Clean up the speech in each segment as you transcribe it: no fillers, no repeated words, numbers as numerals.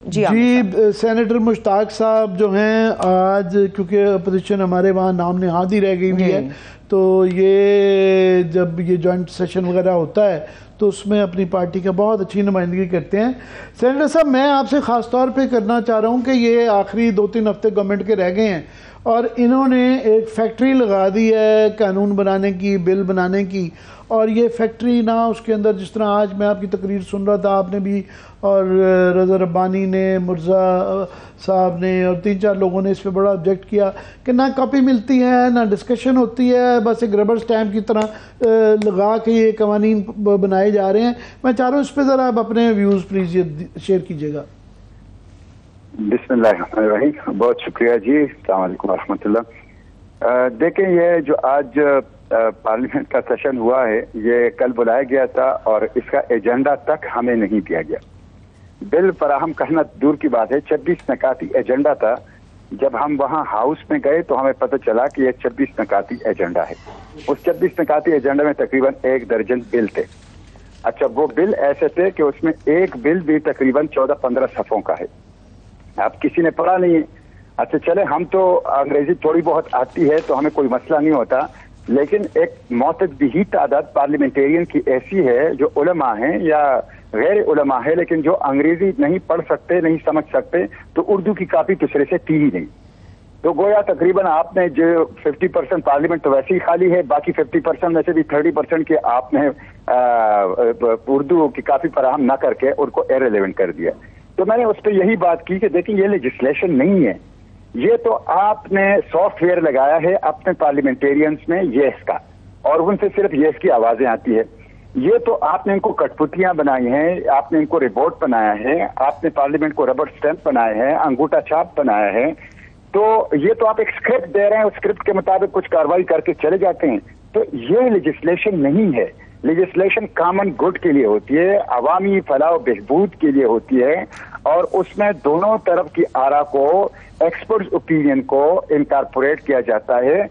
جی senator مشتاق صاحب جو ہیں آج کیونکہ اپوزیشن ہمارے وہاں نام نہاد ہی رہ گئی ہوئی ہے، تو یہ جب یہ جوائنٹ سیشن وغیرہ ہوتا ہے تو اس میں اپنی پارٹی کا بہت اچھی نمائندگی کرتے ہیں۔ سینیٹر صاحب میں آپ سے خاص طور پہ کرنا چاہ رہا ہوں کہ یہ آخری 2-3 ہفتے گورنمنٹ کے رہ گئے ہیں اور انہوں نے ایک فیکٹری لگا دی ہے قانون بنانے کی، بل بنانے کی، اور یہ فیکٹری نہ اس کے اندر جس طرح آج میں آپ کی تقریر سن رہا تھا، آپ نے بھی اور رضا ربانی نے، مرزا صاحب نے اور 3-4 لوگوں نے اس پہ بڑا آبجیکٹ کیا کہ نہ کاپی ملتی ہے نہ ڈسکشن ہوتی ہے، بس ایک ربر سٹیمپ کی طرح لگا کے یہ قوانین بنائے جا رہے ہیں۔ میں چاہ رہا ہوں اس پہ ذرا آپ اپنے ویوز پلیز شیئر کیجیے گا۔ بسم اللہ الرحمن الرحیم، بہت شکریہ جی، السلام علیکم ورحمۃ اللہ۔ دیکھیں یہ جو آج پارلیمنٹ کا سیشن ہوا ہے یہ کل بلایا گیا تھا اور اس کا ایجنڈا تک ہمیں نہیں دیا گیا۔ بل فراہم کرنا دور کی بات ہے، 26 نکاتی ایجنڈا تھا۔ جب ہم وہاں ہاؤس میں گئے تو ہمیں پتہ چلا کہ یہ 26 نکاتی ایجنڈا ہے۔ اس 26 نکاتی ایجنڈا میں تقریباً 1 درجن بل تھے۔ اچھا، وہ بل ایسے تھے کہ اس میں ایک بل بھی تقریباً 14-15 صفحوں کا ہے۔ اب کسی نے پڑھا نہیں ہے۔ اچھا چلے، ہم تو انگریزی تھوڑی بہت آتی ہے تو ہمیں کوئی مسئلہ نہیں ہوتا، لیکن ایک معتدی تعداد پارلیمنٹیرین کی ایسی ہے جو علماء ہیں یا غیر علماء ہے لیکن جو انگریزی نہیں پڑھ سکتے، نہیں سمجھ سکتے، تو اردو کی کاپی دوسرے سے تھی ہی نہیں۔ تو گویا تقریباً آپ نے جو 50% پارلیمنٹ تو ویسے ہی خالی ہے، باقی 50% میں سے بھی 30% کے آپ نے اردو کی کاپی فراہم نہ کر کے ان کو ایرریلیونٹ کر دیا۔ تو میں نے اس پہ یہی بات کی کہ دیکھیں یہ لیجسلیشن نہیں ہے، یہ تو آپ نے سافٹ ویئر لگایا ہے اپنے پارلیمنٹیرینز میں یس کا، اور ان سے صرف یس کی آوازیں آتی ہے۔ یہ تو آپ نے ان کو کٹ پتلیاں بنائی ہیں، آپ نے ان کو رپورٹ بنایا ہے، آپ نے پارلیمنٹ کو ربر سٹیمپ بنائے ہیں، انگوٹھا چھاپ بنایا ہے، تو یہ تو آپ ایک اسکرپٹ دے رہے ہیں، اس اسکرپٹ کے مطابق کچھ کارروائی کر کے چلے جاتے ہیں۔ تو یہ لیجسلیشن نہیں ہے۔ لیجسلیشن کامن گڈ کے لیے ہوتی ہے، عوامی فلاح و بہبود کے لیے ہوتی ہے، اور اس میں دونوں طرف کی آرا کو، ایکسپرٹ اوپینین کو انکارپوریٹ کیا جاتا ہے۔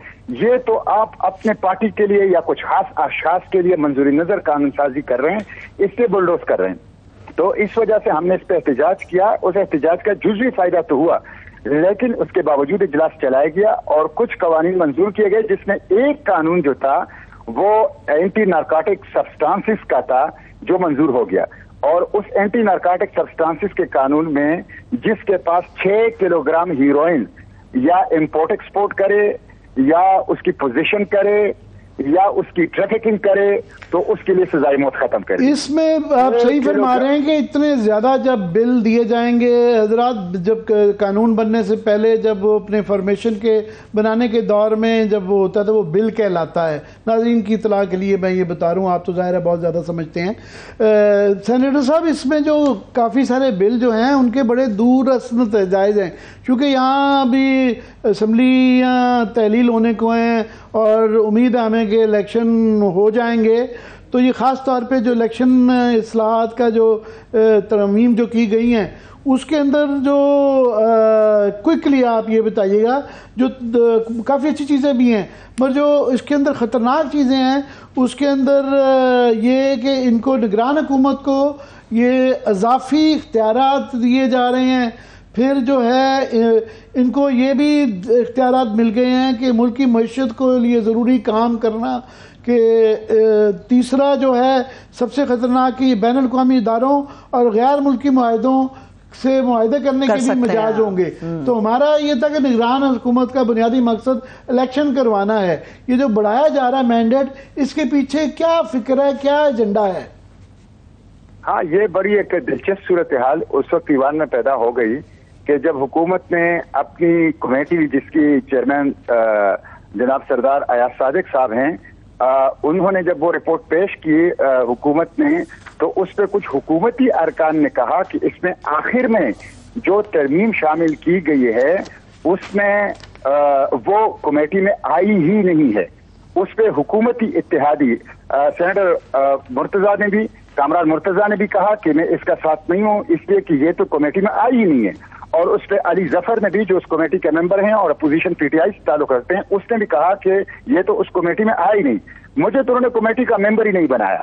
یہ تو آپ اپنے پارٹی کے لیے یا کچھ خاص اشخاص کے لیے منظوری نظر قانون سازی کر رہے ہیں، اس سے بلڈوز کر رہے ہیں۔ تو اس وجہ سے ہم نے اس پہ احتجاج کیا۔ اس احتجاج کا جزوی فائدہ تو ہوا، لیکن اس کے باوجود اجلاس چلایا گیا اور کچھ قوانین منظور کیے گئے، جس میں ایک قانون جو تھا وہ اینٹی نارکوٹک سبسٹانسز کا تھا جو منظور ہو گیا۔ اور اس اینٹی نارکوٹک سبسٹانسز کے قانون میں جس کے پاس 6 کلو گرام ہیروئن یا امپورٹ ایکسپورٹ کرے یا اس کی پوزیشن کرے یا اس کی ٹریفکنگ کرے تو اس کے لیے سزائے موت ختم کرے۔ اس میں آپ صحیح فرما رہے ہیں کہ اتنے زیادہ جب بل دیے جائیں گے حضرات، جب قانون بننے سے پہلے جب وہ اپنے فارمیشن کے بنانے کے دور میں جب وہ ہوتا ہے تو وہ بل کہلاتا ہے۔ ناظرین کی اطلاع کے لیے میں یہ بتا رہا ہوں، آپ تو ظاہر ہے بہت زیادہ سمجھتے ہیں۔ سینیٹر صاحب، اس میں جو کافی سارے بل جو ہیں ان کے بڑے دور اثر نتائج ہیں، کیونکہ یہاں بھی اسمبلیاں تحلیل ہونے کو ہیں اور امید ہے ہمیں کہ الیکشن ہو جائیں گے، تو یہ خاص طور پہ جو الیکشن اصلاحات کا جو ترمیم جو کی گئی ہیں اس کے اندر جو کوئکلی آپ یہ بتائیے گا، جو کافی اچھی چیزیں بھی ہیں مگر جو اس کے اندر خطرناک چیزیں ہیں اس کے اندر یہ کہ ان کو نگران حکومت کو یہ اضافی اختیارات دیے جا رہے ہیں، پھر جو ہے ان کو یہ بھی اختیارات مل گئے ہیں کہ ملکی معیشت کو لیے ضروری کام کرنا، کہ تیسرا جو ہے سب سے خطرناک کہ بین الاقوامی اداروں اور غیر ملکی معاہدوں سے معاہدے کرنے کے بھی مجاز ہوں گے۔ تو ہمارا یہ تھا کہ نگران حکومت کا بنیادی مقصد الیکشن کروانا ہے، یہ جو بڑھایا جا رہا ہے مینڈیٹ، اس کے پیچھے کیا فکر ہے، کیا ایجنڈا ہے؟ ہاں، یہ بڑی ایک دلچسپ صورتحال اس وقت ایوان میں پیدا ہو گئی کہ جب حکومت نے اپنی کمیٹی جس کی چیئرمین جناب سردار ایاز صادق صاحب ہیں، انہوں نے جب وہ رپورٹ پیش کی حکومت نے، تو اس پہ کچھ حکومتی ارکان نے کہا کہ اس میں آخر میں جو ترمیم شامل کی گئی ہے اس میں وہ کمیٹی میں آئی ہی نہیں ہے۔ اس پہ حکومتی اتحادی سینیٹر مرتضیٰ نے بھی، کامران مرتضیٰ نے بھی کہا کہ میں اس کا ساتھ نہیں ہوں، اس لیے کہ یہ تو کمیٹی میں آئی ہی نہیں ہے۔ اور اس پہ علی ظفر نے بھی، جو اس کمیٹی کے ممبر ہیں اور اپوزیشن پی ٹی آئی سے تعلق رکھتے ہیں، اس نے بھی کہا کہ یہ تو اس کمیٹی میں آئی نہیں، مجھے تو انہوں نے کمیٹی کا ممبر ہی نہیں بنایا۔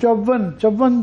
54